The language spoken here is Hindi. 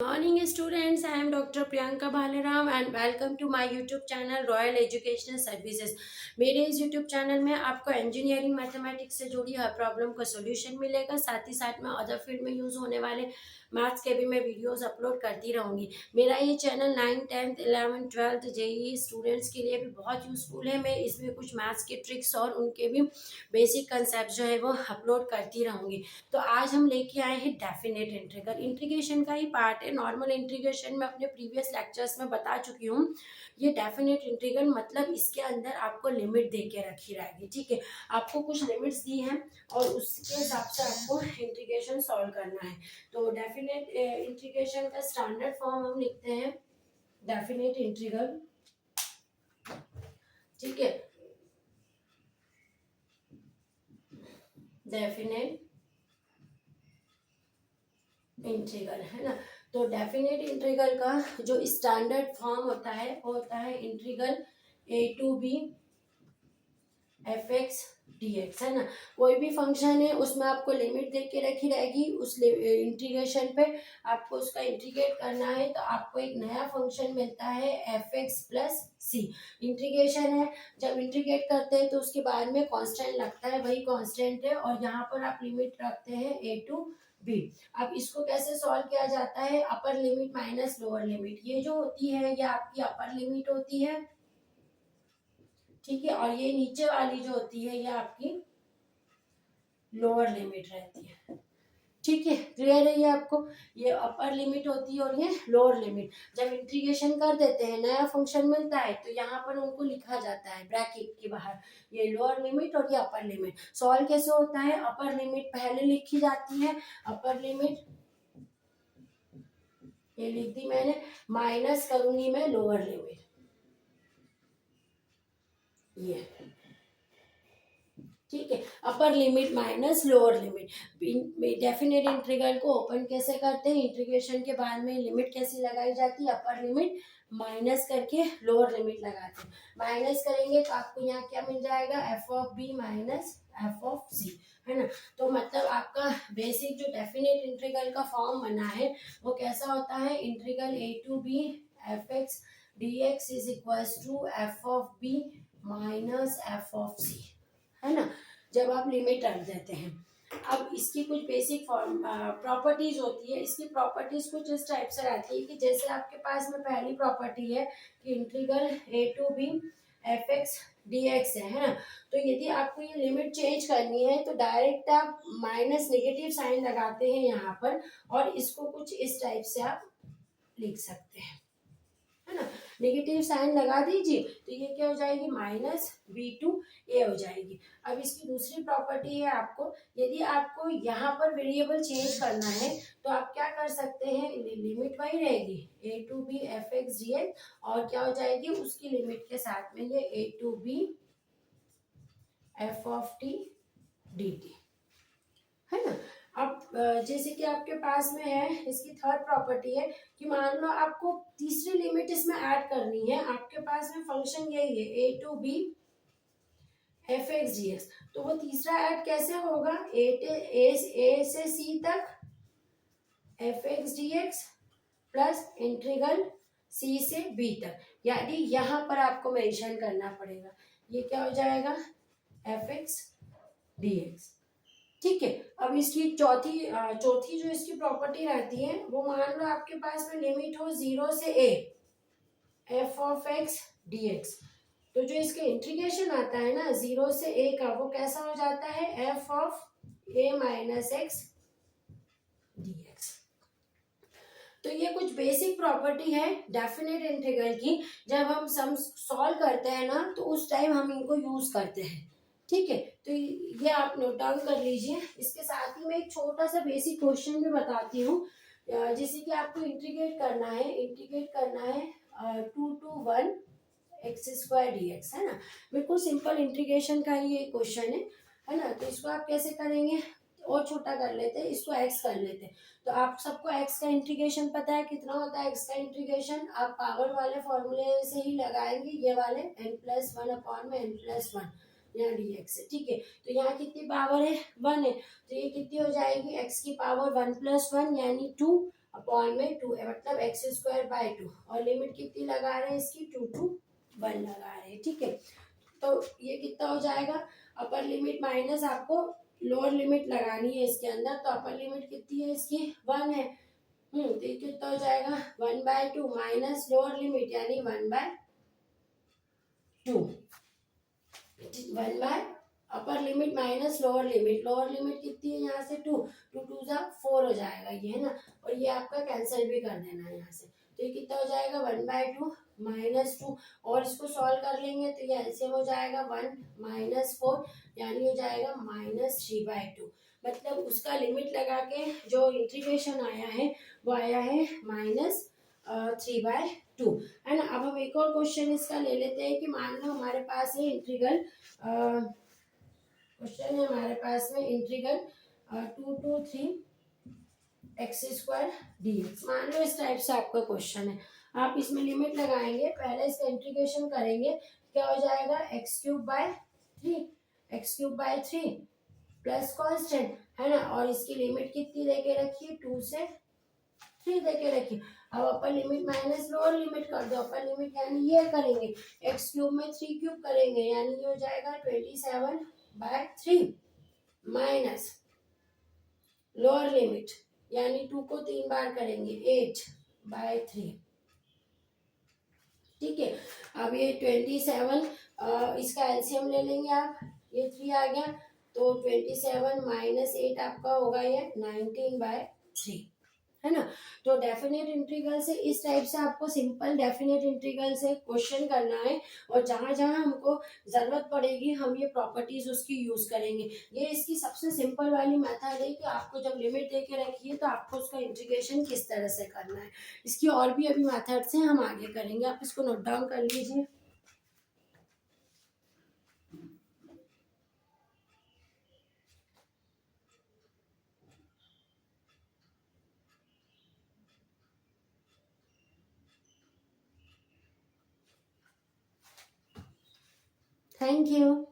Morning students, I am Dr. Priyanka Balaram and welcome to my YouTube channel Royal Educational Services। मेरे इस YouTube चैनल में आपको इंजीनियरिंग मैथमेटिक्स से जुड़ी हर प्रॉब्लम का सॉल्यूशन मिलेगा। साथ ही साथ में अदर फील्ड में यूज होने वाले मैथ्स के भी मैं वीडियोस अपलोड करती रहूँगी। मेरा ये channel 9th 10th 11th 12th JEE students के लिए भी बहुत यूजफुल है। मैं इसमें कुछ मैथ्स के ट्रिक्स और उनके भी बेसिक कंसेप्ट जो है वो अपलोड करती रहूँगी। तो आज हम लेके आए हैं डेफिनेट इंटीग्रल। इंटीग्रेशन का ही पार्ट है। नॉर्मल इंटीग्रेशन में अपने प्रीवियस लेक्चर्स में बता चुकी हूँ। ये डेफिनेट इंटीग्रल मतलब इसके अंदर आपको लिमिट दे के रखी रहेगी। ठीक है, आपको कुछ लिमिट्स दी हैं और उसके हिसाब से आपको इंटीग्रेशन सॉल्व करना है। तो डेफिनेट इंटीग्रेशन का स्टैंडर्ड फॉर्म हम लिखते हैं डेफिनेट इंटीग्रल। ठीक है, डेफिनेट इंटीग्रल है ना। तो डेफिनेट इंटीग्रल का जो स्टैंडर्ड फॉर्म होता है वो होता है integral a to b fx dx है ना। कोई भी फंक्शन है उसमें आपको लिमिट दे के रखी रहेगी। उस इंटीग्रेशन पे आपको उसका इंटीग्रेट करना है तो आपको एक नया फंक्शन मिलता है fx प्लस सी। इंटीग्रेशन है, जब इंटीग्रेट करते हैं तो उसके बाद में कांस्टेंट लगता है, वही कांस्टेंट है और यहाँ पर आप लिमिट रखते हैं a to b। अब इसको कैसे सॉल्व किया जाता है, upper limit minus lower limit. ये जो होती है ये आपकी अपर लिमिट होती है। ठीक है, और ये नीचे वाली जो होती है ये आपकी लोअर लिमिट रहती है। ठीक है, क्लियर है ये आपको। ये अपर लिमिट होती है और ये लोअर लिमिट। जब इंटीग्रेशन कर देते हैं नया फंक्शन मिलता है तो यहाँ पर उनको लिखा जाता है ब्रैकेट के बाहर, ये लोअर लिमिट और ये अपर लिमिट। सॉल्व कैसे होता है, अपर लिमिट पहले लिखी जाती है। अपर लिमिट ये लिख दी मैंने, माइनस करूंगी मैं लोअर लिमिट। ये ठीक है, upper limit minus lower limit. Definite integral को ओपन कैसे करते हैं, इंटीग्रेशन के बाद में लिमिट कैसे लगाई जाती है, अपर लिमिट माइनस करके लोअर लिमिट लगाते हैं। माइनस करेंगे तो आपको यहाँ क्या मिल जाएगा, F of B minus F of C है ना। तो मतलब आपका बेसिक जो डेफिनेट इंटीग्रल का फॉर्म बना है वो कैसा होता है, integral A to B F X D X is equal to F of B minus F of C है ना, जब आप लिमिट रख देते हैं। अब इसकी कुछ बेसिक प्रॉपर्टीज होती है। इसकी प्रॉपर्टीज कुछ इस टाइप से रहती है कि जैसे आपके पास में पहली प्रॉपर्टी है कि integral A to B F X D X है ना। तो यदि आपको ये लिमिट चेंज करनी है तो डायरेक्ट आप माइनस नेगेटिव साइन लगाते हैं यहाँ पर और इसको कुछ इस टाइप से आप लिख सकते हैं है ना। नेगेटिव साइन लगा दीजिए तो ये क्या हो जाएगी, माइनस बी टू ए हो जाएगी। अब इसकी दूसरी प्रॉपर्टी है, आपको यदि आपको यहाँ पर वेरिएबल चेंज करना है तो आप क्या कर सकते हैं, लिमिट वही रहेगी A to B F X D X और क्या हो जाएगी उसकी लिमिट के साथ में ये A to B F of T D T है ना। अब जैसे कि आपके पास में है, इसकी थर्ड प्रॉपर्टी है कि मान लो आपको तीसरी लिमिट इसमें ऐड करनी है। आपके पास में फंक्शन यही है A to B F X D X, तो वो तीसरा ऐड कैसे होगा, ए से सी तक F X D X plus integral C से बी तक, यानी यहाँ पर आपको मेंशन करना पड़ेगा। ये क्या हो जाएगा, एफ एक्स डी एक्स। ठीक है, अब इसकी चौथी जो इसकी प्रॉपर्टी रहती है वो मान लो आपके पास में लिमिट हो 0 से a F of x D X, तो जो इसके इंटीग्रेशन आता है ना 0 से a का वो कैसा हो जाता है, F of a minus x D X. तो ये कुछ बेसिक प्रॉपर्टी है डेफिनेट इंटीग्रल की। जब हम सम सॉल्व करते हैं ना तो उस टाइम हम इनको यूज करते हैं। ठीक है, तो ये आप नोट डाउन कर लीजिए। इसके साथ ही मैं एक छोटा सा बेसिक क्वेश्चन भी बताती हूँ। जैसे कि आपको इंटीग्रेट करना है 2 to 1 x square D X है ना। बिल्कुल सिंपल इंटीग्रेशन का ही ये क्वेश्चन है ना। तो इसको आप कैसे करेंगे, और छोटा कर लेते हैं, इसको एक्स कर लेते हैं। तो आप सबको एक्स का इंटीग्रेशन पता है कितना होता है, एक्स का इंटीग्रेशन आप पावर वाले फॉर्मूले से ही लगाएंगे, ये वाले n प्लस वन अपॉन में n प्लस वन यहाँ डी एक्स है। ठीक है, तो यहाँ कितनी पावर है, 1 है, तो ये कितनी हो जाएगी, x की पावर 1 प्लस 1 यानी 2 अपॉन में 2 है, मतलब एक्स स्क्वायर बाय 2, और लिमिट कितनी लगा रहे हैं इसकी 2 to 1 लगा रहे हैं, ठीक है। तो ये कितना हो जाएगा, अपर लिमिट माइनस आपको लोअर लिमिट लगानी है इसके अंदर, तो अपर लिमिट कितनी है इसकी 1 है, तो ये कितना हो जाएगा 1/2 माइनस लोअर लिमिट यानी 1/2, 1 bye upper limit minus lower limit, lower limit कितनी है यहाँ से 2, 2 2 जा 4 हो जाएगा ये, है ना, और ये आपका कैंसिल भी कर देना है यहाँ से, तो ये कितना हो जाएगा 1/2 माइनस 2, और इसको सॉल्व कर लेंगे तो ये एलसीएम हो जाएगा 1 माइनस 4, यानी हो जाएगा -3/2, मतलब उसका लिमिट लगा के जो इंटीग्रेशन आया है वो आया है -3/2, है ना। अब हम एक और क्वेश्चन इसका ले लेते हैं कि मान लो हमारे पास है इंटीग्रल, क्वेश्चन है हमारे पास में integral 2 to 3 x square D x, मान लो इस टाइप से आपका क्वेश्चन है, आप इसमें लिमिट लगाएंगे, पहले इसका इंटीग्रेशन करेंगे, क्या हो जाएगा x³/3 प्लस कांस्टेंट, है ना, और इसकी लिमिट कितनी देके रखी है 2 से 3 देके रखी। अब upper limit minus lower limit कर दो, अपर लिमिट यानी ये करेंगे, x³ में 3 क्यूब करेंगे यानी ये हो जाएगा 27/3 माइनस लोअर लिमिट यानी 2 को 3 बार करेंगे 8/3, ठीक है। अब ये 27, इसका एलसीएम ले लेंगे आप, ये 3 आ गया, तो 27 माइनस 8 आपका होगा ये 19/3, है ना। तो डेफिनेट इंटीग्रल से इस टाइप से आपको सिंपल डेफिनेट इंटीग्रल से क्वेश्चन करना है, और जहां जहां हमको जरूरत पड़ेगी हम ये प्रॉपर्टीज उसकी यूज करेंगे। ये इसकी सबसे सिंपल वाली मेथड है कि आपको जब लिमिट दे के रखी है तो आपको उसका इंटीग्रेशन किस तरह से करना है। इसकी और भी अभी मेथड्स हैं, हम आगे करेंगे, आप इसको नोट डाउन कर लीजिए। Thank you.